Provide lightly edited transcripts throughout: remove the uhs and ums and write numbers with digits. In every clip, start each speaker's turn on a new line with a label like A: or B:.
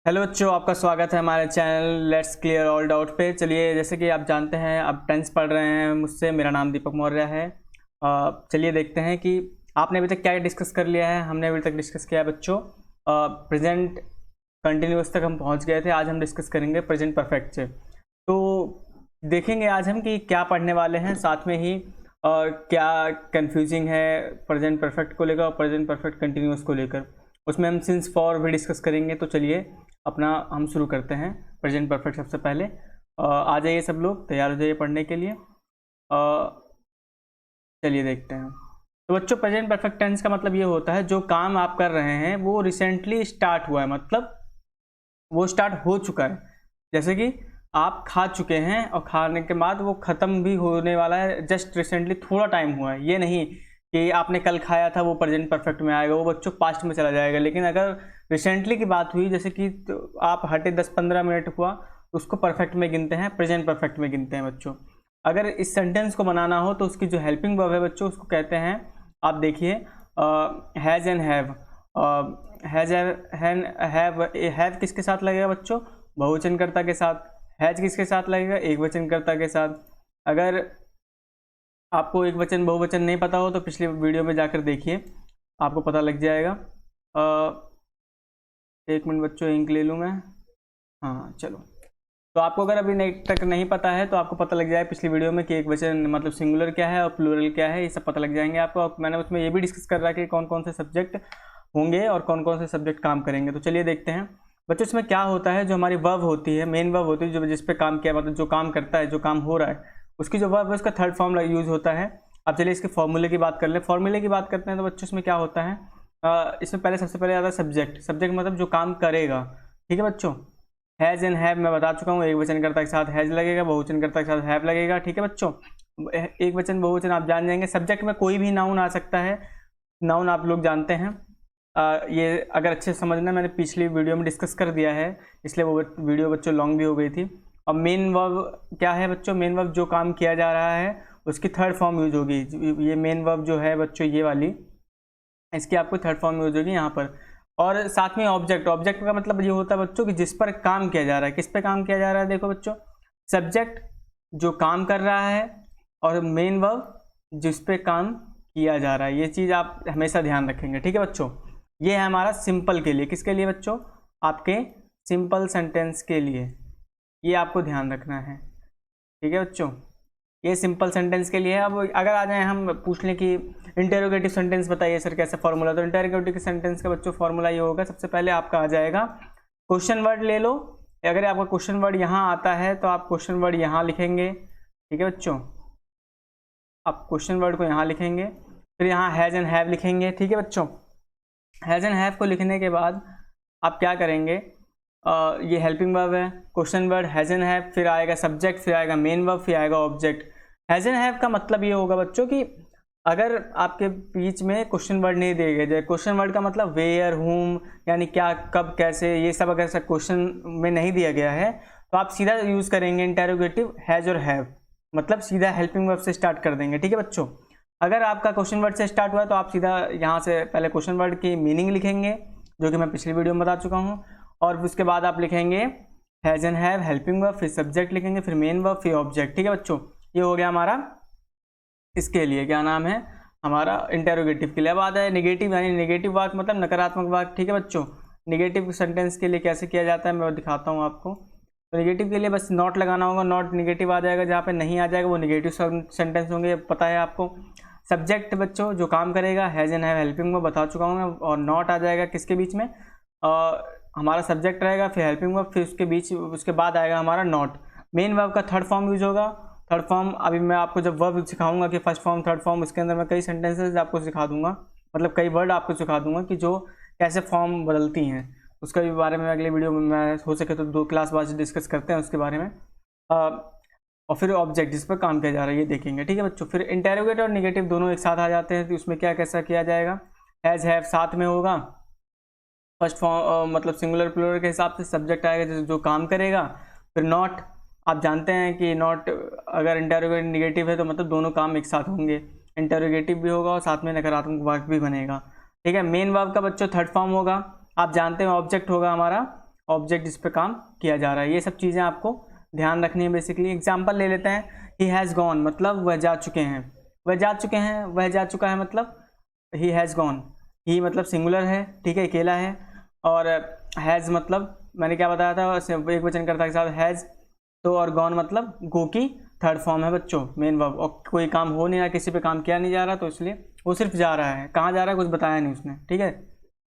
A: Hello बच्चों, आपका स्वागत है हमारे channel let's clear all doubt पे। चलिए, जैसे कि आप जानते हैं, आप टेंथ पढ़ रहे हैं मुझसे। मेरा नाम दीपक मौर्य है। चलिए देखते हैं कि आपने अभी तक क्या डिस्कस कर लिया है। हमने अभी तक डिस्कस किया है बच्चों प्रेजेंट कंटिन्यूअस तक हम पहुंच गए थे। आज हम डिस्कस करेंगे प्रेजेंट परफेक्ट से। तो देखेंगे आज हम कि क्या पढ़ने वाले हैं, साथ में ही क्या कंफ्यूजिंग है प्रेजेंट परफेक्ट को लेकर और प्रेजेंट परफेक्ट कंटिन्यूअस को लेकर। उसमें हम सिंस फॉर भी डिस्कस करेंगे। तो चलिए अपना हम शुरू करते हैं प्रेजेंट परफेक्ट। सबसे पहले आ जाइए, सब लोग तैयार हो जाइए पढ़ने के लिए। चलिए देखते हैं। तो बच्चों, प्रेजेंट परफेक्ट टेंस का मतलब ये होता है जो काम आप कर रहे हैं वो रिसेंटली स्टार्ट हुआ है, मतलब वो स्टार्ट हो चुका है। जैसे कि आप खा चुके हैं और खाने के बाद वो ख़त्म भी होने वाला है, जस्ट रिसेंटली थोड़ा टाइम हुआ है। ये नहीं कि आपने कल खाया था वो प्रेजेंट परफेक्ट में आएगा, वो बच्चों पास्ट में चला जाएगा। लेकिन अगर रिसेंटली की बात हुई, जैसे कि तो आप हटे 10-15 मिनट हुआ, तो उसको परफेक्ट में गिनते हैं, प्रेजेंट परफेक्ट में गिनते हैं बच्चों। अगर इस सेंटेंस को बनाना हो तो उसकी जो हेल्पिंग वर्ब है बच्चों, उसको कहते हैं, आप देखिए, has and have. Has have किसके साथ लगेगा बच्चों? बहुवचनकर्ता के साथ। हैज किसके साथ लगेगा? एक वचनकर्ता के साथ। अगर आपको एक वचन बहुवचन नहीं पता हो तो पिछली वीडियो में जाकर देखिए, आपको पता लग जाएगा। एक मिनट बच्चों, इंक ले लूँ मैं। हाँ चलो। तो आपको अगर अभी तक नहीं पता है तो आपको पता लग जाए पिछली वीडियो में कि एक वचन मतलब सिंगुलर क्या है और प्लूरल क्या है, ये सब पता लग जाएंगे आपको। मैंने उसमें ये भी डिस्कस कर रहा है कि कौन कौन से सब्जेक्ट होंगे और कौन कौन से सब्जेक्ट काम करेंगे। तो चलिए देखते हैं बच्चों, इसमें क्या होता है। जो हमारी वर्ब होती है, मेन वर्ब होती है, जो जिस पे काम किया, मतलब जो काम करता है, जो काम हो रहा है, उसकी जो वर्ब है उसका थर्ड फॉर्म यूज होता है। अब चलिए इसके फॉर्मूले की बात कर ले। फॉर्मूले की बात करते हैं तो बच्चों इसमें क्या होता है, इसमें पहले सबसे पहले आता है सब्जेक्ट। सब्जेक्ट मतलब जो काम करेगा, ठीक है बच्चों। हैज़ एंड हैव मैं बता चुका हूँ, एक वचनकर्ता के साथ हैज़ लगेगा, बहुवचनकर्ता के साथ हैव लगेगा, ठीक है बच्चों। एक वचन बहुवचन आप जान जाएंगे। सब्जेक्ट में कोई भी नाउन आ सकता है, नाउन आप लोग जानते हैं। ये अगर अच्छे से समझना, मैंने पिछली वीडियो में डिस्कस कर दिया है, इसलिए वो वीडियो बच्चों लॉन्ग भी हो गई थी। और मेन वर्ब क्या है बच्चों? मेन वर्ब जो काम किया जा रहा है उसकी थर्ड फॉर्म यूज होगी। ये मेन वर्ब जो है बच्चों, ये वाली, इसकी आपको थर्ड फॉर्म यूज होगी यहाँ पर। और साथ में ऑब्जेक्ट। ऑब्जेक्ट का मतलब ये होता है बच्चों कि जिस पर काम किया जा रहा है। किस पे काम किया जा रहा है? देखो बच्चों, सब्जेक्ट जो काम कर रहा है और मेन वर्ब जिस पे काम किया जा रहा है। ये चीज़ आप हमेशा ध्यान रखेंगे, ठीक है बच्चों। ये है हमारा सिंपल के लिए। किसके लिए बच्चों? आपके सिंपल सेंटेंस के लिए। ये आपको ध्यान रखना है, ठीक है बच्चों। ये सिंपल सेंटेंस के लिए है। अब अगर आ जाए हम पूछ लें कि इंटेरोगेटिव सेंटेंस बताइए सर कैसे फॉर्मूला, तो इंटेरोगेटिव सेंटेंस का बच्चों फॉर्मूला ये होगा, सबसे पहले आपका आ जाएगा क्वेश्चन वर्ड ले लो। अगर आपका क्वेश्चन वर्ड यहाँ आता है तो आप क्वेश्चन वर्ड यहाँ लिखेंगे, ठीक है बच्चों। आप क्वेश्चन वर्ड को यहाँ लिखेंगे, फिर यहाँ हैज़ एंड हैव लिखेंगे, ठीक है बच्चों। हैज़ एंड हैव को लिखने के बाद आप क्या करेंगे, ये हेल्पिंग वर्ब है, question word, has and have, फिर आएगा सब्जेक्ट, फिर आएगा मेन वर्ब, फिर आएगा ऑब्जेक्ट। हैज़ एंड हैव का मतलब ये होगा बच्चों कि अगर आपके बीच में क्वेश्चन वर्ड नहीं दिए गए, क्वेश्चन वर्ड का मतलब वेयर, हुम, यानी क्या, कब, कैसे, ये सब अगर क्वेश्चन में नहीं दिया गया है तो आप सीधा यूज़ करेंगे इंटेरोगेटिव हैज़ और हैव, मतलब सीधा हेल्पिंग वर्ब से स्टार्ट कर देंगे, ठीक है बच्चों। अगर आपका क्वेश्चन वर्ड से स्टार्ट हुआ है तो आप सीधा यहाँ से पहले क्वेश्चन वर्ड की मीनिंग लिखेंगे, जो कि मैं पिछली वीडियो में बता चुका हूँ, और उसके बाद आप लिखेंगे has and have, helping verb, फिर सब्जेक्ट लिखेंगे, फिर मेन वर्ब, फिर ऑब्जेक्ट, ठीक है बच्चों। ये हो गया हमारा इसके लिए, क्या नाम है हमारा, इंटेरोगेटिव के लिए। अब आता है नेगेटिव, यानी नेगेटिव वाक्य मतलब नकारात्मक वाक्य, ठीक है बच्चों। नेगेटिव सेंटेंस के लिए कैसे किया जाता है मैं दिखाता हूँ आपको। तो नेगेटिव के लिए बस नॉट लगाना होगा, नॉट नेगेटिव आ जाएगा, जहाँ पे नहीं आ जाएगा वो नेगेटिव सेंटेंस होंगे, पता है आपको। सब्जेक्ट बच्चों जो काम करेगा, has and have, helping verb बता चुका हूँ मैं, और नॉट आ जाएगा किसके बीच में, हमारा सब्जेक्ट रहेगा, फिर हेल्पिंग वर्ब, फिर उसके बाद आएगा हमारा नॉट। मेन वर्ब का थर्ड फॉर्म यूज होगा। थर्ड फॉर्म अभी मैं आपको जब वर्ब सिखाऊंगा कि फर्स्ट फॉर्म थर्ड फॉर्म, उसके अंदर मैं कई सेंटेंसेस आपको सिखा दूंगा, मतलब कई वर्ड आपको सिखा दूंगा कि जो कैसे फॉर्म बदलती हैं। उसके भी बारे में अगले वीडियो में मैं हो सके तो 2 क्लास बाद डिस्कस करते हैं उसके बारे में। और फिर ऑब्जेक्ट जिस पर काम किया जा रहा है ये देखेंगे, ठीक है बच्चों। फिर इंटेरोगेटिव और नेगेटिव दोनों एक साथ आ जाते हैं, तो उसमें क्या कैसा किया जाएगा, हैज़ हैव साथ में होगा, फर्स्ट फॉर्म मतलब सिंगुलर प्लूरल के हिसाब से सब्जेक्ट आएगा जो काम करेगा, फिर नॉट। आप जानते हैं कि नॉट अगर इंटेरोगेटिव नेगेटिव है तो मतलब दोनों काम एक साथ होंगे, इंटेरोगेटिव भी होगा और साथ में नकारात्मक वाक्य भी बनेगा, ठीक है। मेन वर्ब का बच्चों थर्ड फॉर्म होगा, आप जानते हैं ऑब्जेक्ट होगा हमारा, ऑब्जेक्ट जिस पे काम किया जा रहा है। ये सब चीज़ें आपको ध्यान रखनी है। बेसिकली एग्जांपल ले लेते हैं। ही हैज़ गॉन मतलब वह जा चुके हैं, वह जा चुके हैं, वह जा चुका है मतलब ही हैज़ गॉन। ही मतलब सिंगुलर है, ठीक है, अकेला है। और हैज़ मतलब मैंने क्या बताया था, एक वचन कर्ता के साथ हैज़। तो और गॉन मतलब गो की थर्ड फॉर्म है बच्चों, मेन वर्ब। और कोई काम हो नहीं रहा, किसी पे काम किया नहीं जा रहा, तो इसलिए वो सिर्फ जा रहा है। कहाँ जा रहा है कुछ बताया नहीं उसने, ठीक है।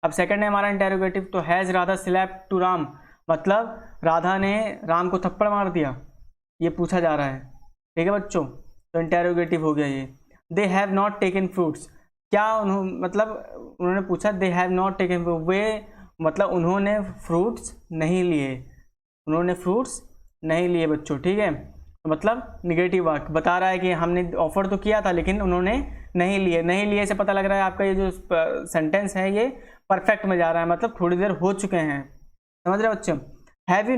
A: अब सेकंड है हमारा इंटेरोगेटिव। तो has Radha slapped to Ram मतलब राधा ने राम को थप्पड़ मार दिया, ये पूछा जा रहा है, ठीक है बच्चों। तो इंटेरोगेटिव हो गया ये। They have not taken fruits, क्या उन्होंने पूछा दे हैव नॉट टेकन, वे मतलब उन्होंने फ्रूट्स नहीं लिए, उन्होंने फ्रूट्स नहीं लिए बच्चों, ठीक है। तो मतलब निगेटिव वाक्य बता रहा है कि हमने ऑफर तो किया था लेकिन उन्होंने नहीं लिए। नहीं लिए से पता लग रहा है आपका ये जो सेंटेंस है ये परफेक्ट में जा रहा है, मतलब थोड़ी देर हो चुके हैं, समझ रहे बच्चों। Have you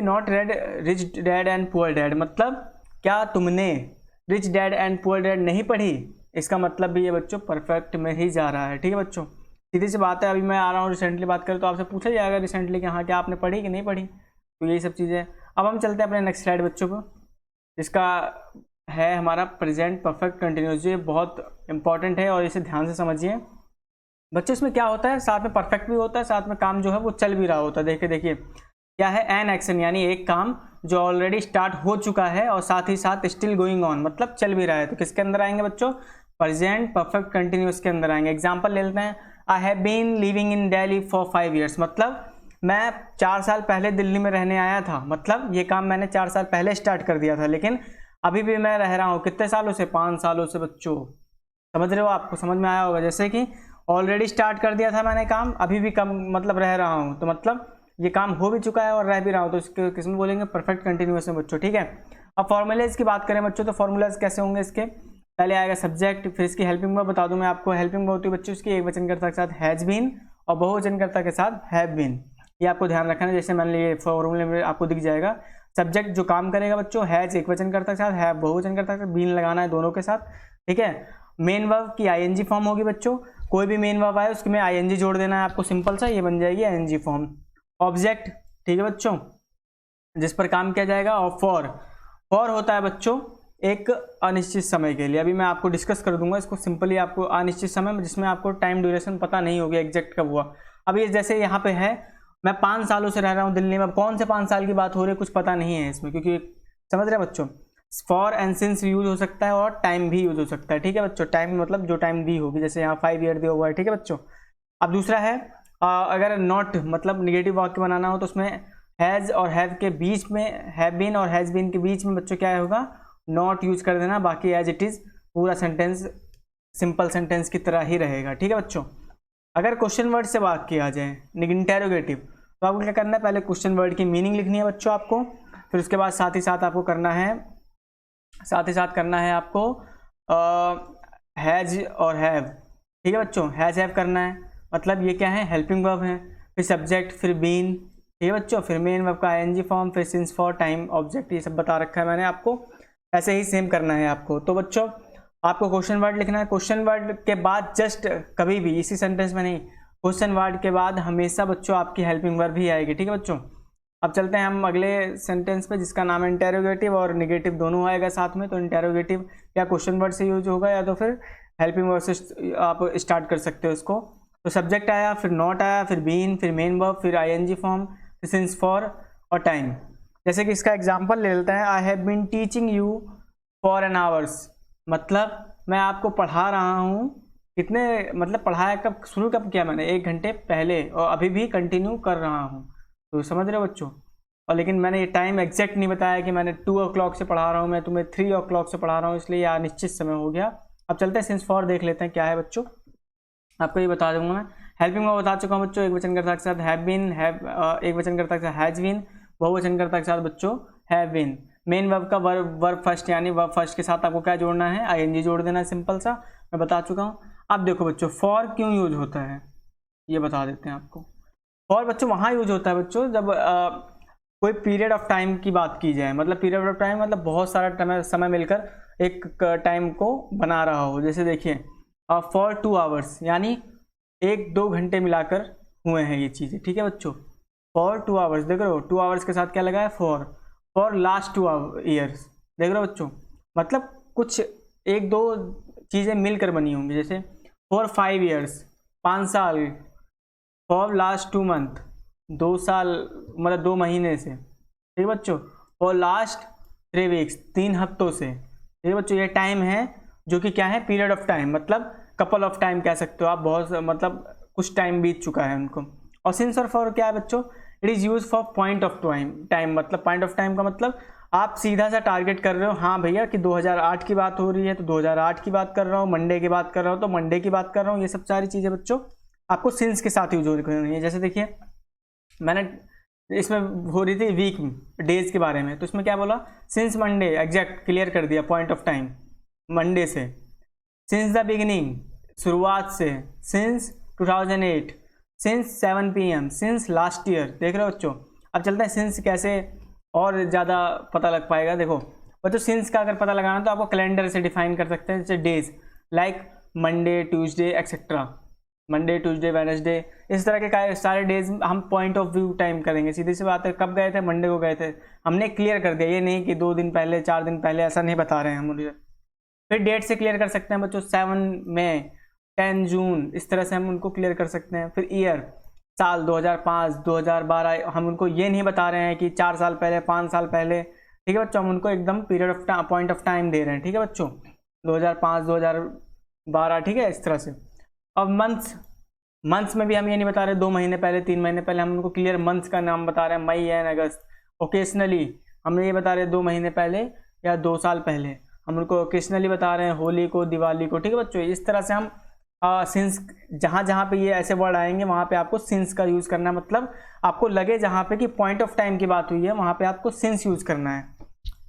A: not red rich dad and poor dad मतलब क्या तुमने rich dad and poor dad नहीं पढ़ी, इसका मतलब भी ये बच्चों परफेक्ट में ही जा रहा है, ठीक है बच्चों। सीधी सी बात है, अभी मैं आ रहा हूँ रिसेंटली बात करें तो आपसे पूछा जाएगा रिसेंटली कि हाँ क्या आपने पढ़ी कि नहीं पढ़ी, तो यही सब चीज़ें। अब हम चलते हैं अपने नेक्स्ट स्लाइड बच्चों को, जिसका है हमारा प्रेजेंट परफेक्ट कंटिन्यूस। ये बहुत इंपॉर्टेंट है और इसे ध्यान से समझिए बच्चों। इसमें क्या होता है, साथ में परफेक्ट भी होता है, साथ में काम जो है वो चल भी रहा होता है। देखिए क्या है, एन एक्शन यानी एक काम जो ऑलरेडी स्टार्ट हो चुका है और साथ ही साथ स्टिल गोइंग ऑन मतलब चल भी रहा है। तो किसके अंदर आएंगे बच्चों, प्रेजेंट परफेक्ट कंटिन्यूस के अंदर आएंगे। एग्जाम्पल ले लेते हैं। I have been living in Delhi for 5 years मतलब मैं 4 साल पहले दिल्ली में रहने आया था, मतलब ये काम मैंने 4 साल पहले स्टार्ट कर दिया था लेकिन अभी भी मैं रह रहा हूँ। कितने सालों से, 5 सालों से बच्चों, समझ रहे हो, आपको समझ में आया होगा। जैसे कि ऑलरेडी स्टार्ट कर दिया था मैंने काम, अभी भी कम मतलब रह रहा हूँ, तो मतलब ये काम हो भी चुका है और रह भी रहा हूँ, तो इसके किसमें बोलेंगे, परफेक्ट कंटिन्यूअस में बच्चों, ठीक है। अब फॉर्मूलेज की बात करें बच्चों, तो फॉर्मूलाज कैसे होंगे इसके, पहले आएगा सब्जेक्ट, फिर इसकी हेल्पिंग वर्ब बता दूं मैं आपको। हेल्पिंग वर्ब होती है बच्चों इसकी एक वचनकर्ता के साथ हैज बीन और बहुवचनकर्ता के साथ हैव बीन, ये आपको ध्यान रखना है। जैसे मान लीजिए फॉर्मूले में आपको दिख जाएगा, सब्जेक्ट जो काम करेगा बच्चों हैज एक वचनकर्ता के साथ, हैव बहुवचनकर्ता के साथ, बीन लगाना है दोनों के साथ, ठीक है। मेन वर्ब की आईएनजी फॉर्म होगी बच्चों, कोई भी मेन वर्ब आए उसमें आईएनजी जोड़ देना है आपको, सिंपल सा, ये बन जाएगी आईएनजी फॉर्म। ऑब्जेक्ट, ठीक है बच्चों, जिस पर काम किया जाएगा। और फॉर होता है बच्चों एक अनिश्चित समय के लिए, अभी मैं आपको डिस्कस कर दूंगा इसको सिंपली, आपको अनिश्चित समय जिसमें आपको टाइम ड्यूरेशन पता नहीं होगी एग्जैक्ट कब हुआ। अब ये जैसे यहाँ पे है, मैं 5 सालों से रह रहा हूँ दिल्ली में, कौन से 5 साल की बात हो रही है कुछ पता नहीं है इसमें, क्योंकि समझ रहे हैं बच्चों, फॉर एंड सिंस यूज हो सकता है और टाइम भी यूज हो सकता है, ठीक है बच्चों। टाइम मतलब जो टाइम दी होगी, जैसे यहाँ 5 ईयर दिया हुआ है, ठीक है बच्चों। अब दूसरा है अगर नॉट मतलब निगेटिव वाक्य बनाना हो तो उसमें हैज़ और हैव के बीच में, हैव बीन और हैज़ बीन के बीच में बच्चों क्या होगा, नॉट यूज कर देना, बाकी एज इट इज पूरा सेंटेंस सिंपल सेंटेंस की तरह ही रहेगा, ठीक है बच्चों। अगर क्वेश्चन वर्ड से बात किया जाए इंटेरोगेटिव, तो आपको क्या करना है, पहले क्वेश्चन वर्ड की मीनिंग लिखनी है बच्चों आपको, फिर उसके बाद साथ ही साथ आपको करना है आपको हैज और हैव, ठीक है बच्चों, हैज हैव करना है, मतलब ये क्या है, हेल्पिंग वर्ब है, फिर सब्जेक्ट, फिर बीन, ठीक है बच्चों, फिर मेन वर्ब का आईएनजी फॉर्म, फिर सिंस, फॉर, टाइम, ऑब्जेक्ट, ये सब बता रखा है मैंने आपको, ऐसे ही सेम करना है आपको। तो बच्चों आपको क्वेश्चन वर्ड लिखना है, क्वेश्चन वर्ड के बाद जस्ट कभी भी इसी सेंटेंस में नहीं, क्वेश्चन वर्ड के बाद हमेशा बच्चों आपकी हेल्पिंग वर्ब ही आएगी, ठीक है बच्चों। अब चलते हैं हम अगले सेंटेंस पे, जिसका नाम है इंटेरोगेटिव और निगेटिव दोनों आएगा साथ में। तो इंटेरोगेटिव या क्वेश्चन वर्ड से यूज होगा या तो फिर हेल्पिंग वर्ड से आप स्टार्ट कर सकते हो इसको। तो सब्जेक्ट आया, फिर नॉट आया, फिर बीन, फिर मेन वर्ब, फिर आईएनजी फॉर्म, फिर सिंस, फॉर और टाइम। जैसे कि इसका एग्जांपल ले लेते हैं, I have been teaching you for an hours, मतलब मैं आपको पढ़ा रहा हूँ, कितने मतलब पढ़ाया कब, शुरू कब किया मैंने, 1 घंटे पहले, और अभी भी कंटिन्यू कर रहा हूँ, तो समझ रहे हो बच्चों। और लेकिन मैंने ये टाइम एग्जैक्ट नहीं बताया कि मैंने 2 o'clock से पढ़ा रहा हूँ, मैं तुम्हें 3 o'clock से पढ़ा रहा हूँ, इसलिए यह निश्चित समय हो गया। अब चलते हैं सिंस फॉर देख लेते हैं क्या है बच्चों, आपको ये बता दूंगा मैं। हेल्पिंग वर्ब बता चुका हूँ बच्चों, एक वचनकर्ता के साथ हैव बीन, एक वचनकर्ता के साथ हैज बीन, बहुवचनकर्ता के साथ बच्चों हैव बीन। मेन वर्ब का वर्ब फर्स्ट यानी वर्ब फर्स्ट के साथ आपको क्या जोड़ना है, आईएनजी जोड़ देना है, सिंपल सा, मैं बता चुका हूँ। अब देखो बच्चों फॉर क्यों यूज होता है ये बता देते हैं आपको। फॉर बच्चों वहाँ यूज होता है बच्चों जब कोई पीरियड ऑफ टाइम की बात की जाए, मतलब पीरियड ऑफ टाइम मतलब बहुत सारा समय मिलकर एक टाइम को बना रहा हो। जैसे देखिए फॉर 2 hours यानी 1-2 घंटे मिलाकर हुए हैं ये चीज़ें, ठीक है बच्चों। फॉर 2 आवर्स, देख रहे हो 2 आवर्स के साथ क्या लगा है, फॉर लास्ट 2 ईयर्स, देख रहे हो बच्चों। मतलब कुछ एक दो चीज़ें मिलकर बनी होंगी, जैसे फॉर 5 ईयर्स 5 साल, फॉर लास्ट 2 मंथ 2 साल मतलब 2 महीने से, ठीक है बच्चों। फॉर लास्ट 3 वीक्स 3 हफ्तों से, ठीक है बच्चों। ये टाइम है जो कि क्या है, पीरियड ऑफ टाइम, मतलब कपल ऑफ टाइम कह सकते हो आप, बहुत मतलब कुछ टाइम बीत चुका है उनको। और सिंस और फॉर क्या है बच्चों, it is use for point of time, मतलब पॉइंट ऑफ टाइम का मतलब आप सीधा सा टारगेट कर रहे हो, हाँ भैया कि 2008 की बात हो रही है तो 2008 की बात कर रहा हूँ, मंडे की बात कर रहा हूँ तो मंडे की बात कर रहा हूँ। ये सब सारी चीज़ें बच्चों आपको सिंस के साथ यूज हो रही है। जैसे देखिए मैंने इसमें हो रही थी वीक डेज के बारे में, तो इसमें क्या बोला, सिंस मंडे, एग्जैक्ट क्लियर कर दिया पॉइंट ऑफ टाइम, मंडे से। सिंस द बिगिनिंग, शुरुआत से। Since 2008, since 7 PM, since last year, देख रहे हो बच्चों। अब चलते हैं सिंस कैसे और ज़्यादा पता लग पाएगा। देखो बच्चों, सिंस का अगर पता लगाना तो आपको कैलेंडर से डिफाइन कर सकते हैं, जैसे days like Monday, Tuesday etcetera, Monday, Tuesday, Wednesday, इस तरह के सारे डेज हम पॉइंट ऑफ व्यू टाइम करेंगे। सीधी सी बात है, कब गए थे, मंडे को गए थे, हमने क्लियर कर दिया, ये नहीं कि 2 दिन पहले 4 दिन पहले, ऐसा नहीं बता रहे हैं हम उन्हें। फिर डेट से क्लियर कर सकते हैं बच्चों, 7 मई, 10 जून, इस तरह से हम उनको क्लियर कर सकते हैं। फिर ईयर, साल 2005, 2012, हम उनको ये नहीं बता रहे हैं कि 4 साल पहले, 5 साल पहले, ठीक है बच्चों, हम उनको एकदम period of point of time दे रहे हैं, ठीक है बच्चों, 2005, 2012, ठीक है, इस तरह से। अब मंथ्स में भी हम ये नहीं बता रहे 2 महीने पहले, 3 महीने पहले, हम उनको क्लियर मंथ्स का नाम बता रहे हैं, मई एंड अगस्त। ओकेशनली हम ये बता रहे हैं 2 महीने पहले या 2 साल पहले, हम उनको ओकेशनली बता रहे हैं, होली को, दिवाली को, ठीक है बच्चों। इस तरह से हम सिंस, जहाँ जहाँ पे ये ऐसे वर्ड आएंगे वहाँ पे आपको सिंस का यूज़ करना है, मतलब आपको लगे जहाँ पे कि पॉइंट ऑफ टाइम की बात हुई है वहाँ पे आपको सिंस यूज़ करना है।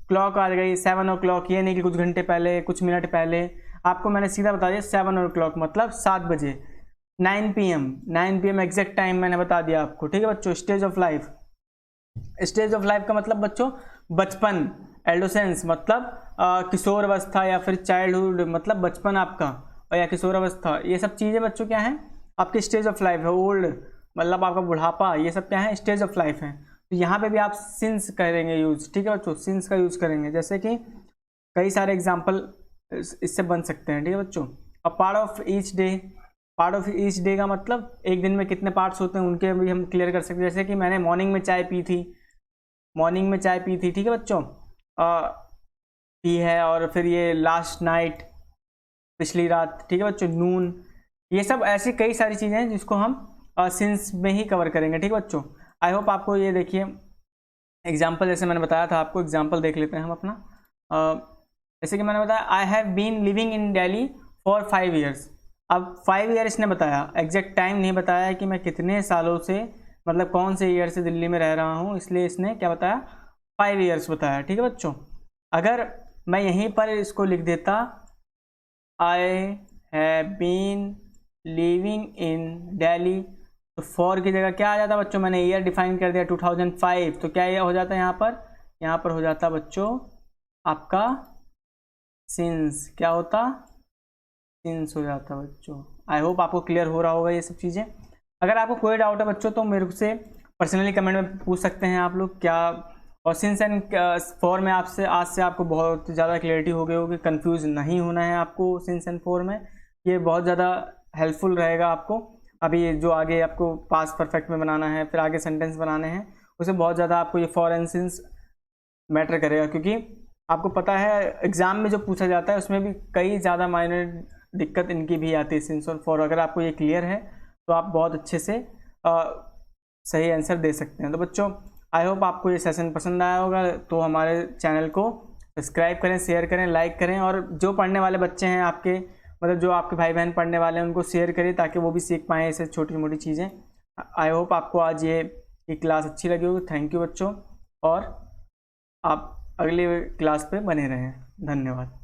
A: क्लॉक आ गई 7 o'clock, ये नहीं कि कुछ घंटे पहले, कुछ मिनट पहले, आपको मैंने सीधा बता दिया 7 o'clock मतलब 7 बजे। 9 PM एग्जैक्ट टाइम मैंने बता दिया आपको, ठीक है बच्चों। Stage of life, stage of life का मतलब बच्चों बचपन, एडोसेंस मतलब किशोर अवस्था या फिर चाइल्डहुड मतलब बचपन आपका, और या किशोर अवस्था, ये सब चीज़ें बच्चों क्या है आपकी स्टेज ऑफ लाइफ है। ओल्ड मतलब आपका बुढ़ापा, ये सब क्या है, स्टेज ऑफ लाइफ है। तो यहाँ पे भी आप सिंस करेंगे यूज, ठीक है बच्चों, सिंस का यूज करेंगे। जैसे कि कई सारे एग्जाम्पल इससे बन सकते हैं, ठीक है बच्चों। अब part of each day, part of each day का मतलब एक दिन में कितने पार्ट्स होते हैं उनके भी हम क्लियर कर सकते हैं। जैसे कि मैंने मॉर्निंग में चाय पी थी, मॉर्निंग में चाय पी थी, ठीक है बच्चों, पी है। और फिर ये लास्ट नाइट, पिछली रात, ठीक है बच्चों, नून, ये सब ऐसी कई सारी चीज़ें हैं जिसको हम सिंस में ही कवर करेंगे, ठीक है बच्चों। आई होप आपको ये देखिए एग्जाम्पल, जैसे मैंने बताया था आपको, एग्जाम्पल देख लेते हैं हम अपना। जैसे कि मैंने बताया I have been living in Delhi for 5 years. अब 5 ईयर्स ने बताया, एग्जैक्ट टाइम नहीं बताया कि मैं कितने सालों से, मतलब कौन से ईयर से दिल्ली में रह रहा हूँ, इसलिए इसने क्या बताया, 5 ईयर्स बताया, ठीक है बच्चों। अगर मैं यहीं पर इसको लिख देता I have been living in Delhi, तो फॉर की जगह क्या आ जाता बच्चों, मैंने ईयर डिफाइन कर दिया 2005, तो क्या ये हो जाता है यहाँ पर हो जाता बच्चों आपका सिंस, क्या होता, सिंस हो जाता बच्चों। आई होप आपको क्लियर हो रहा होगा ये सब चीज़ें। अगर आपको कोई डाउट है बच्चों तो मेरे से पर्सनली कमेंट में पूछ सकते हैं आप लोग क्या। और सिंस एंड फॉर में आपसे आज से आपको बहुत ज़्यादा क्लियरिटी हो गई होगी, कंफ्यूज नहीं होना है आपको सिंस एंड फॉर में, ये बहुत ज़्यादा हेल्पफुल रहेगा आपको। अभी जो आगे आपको पास्ट परफेक्ट में बनाना है, फिर आगे सेंटेंस बनाने हैं, उसे बहुत ज़्यादा आपको ये फॉर एंड सिंस मैटर करेगा, क्योंकि आपको पता है एग्ज़ाम में जो पूछा जाता है उसमें भी कई ज़्यादा माइनर दिक्कत इनकी भी आती है सिंस और फॉर। अगर आपको ये क्लियर है तो आप बहुत अच्छे से सही आंसर दे सकते हैं। तो बच्चों आई होप आपको ये सेशन पसंद आया होगा, तो हमारे चैनल को सब्सक्राइब करें, शेयर करें, लाइक करें, और जो पढ़ने वाले बच्चे हैं आपके, मतलब जो आपके भाई बहन पढ़ने वाले हैं, उनको शेयर करिए ताकि वो भी सीख पाएँ ऐसे छोटी मोटी चीज़ें। आई होप आपको आज ये क्लास अच्छी लगी होगी। थैंक यू बच्चों, और आप अगली क्लास पे बने रहें। धन्यवाद।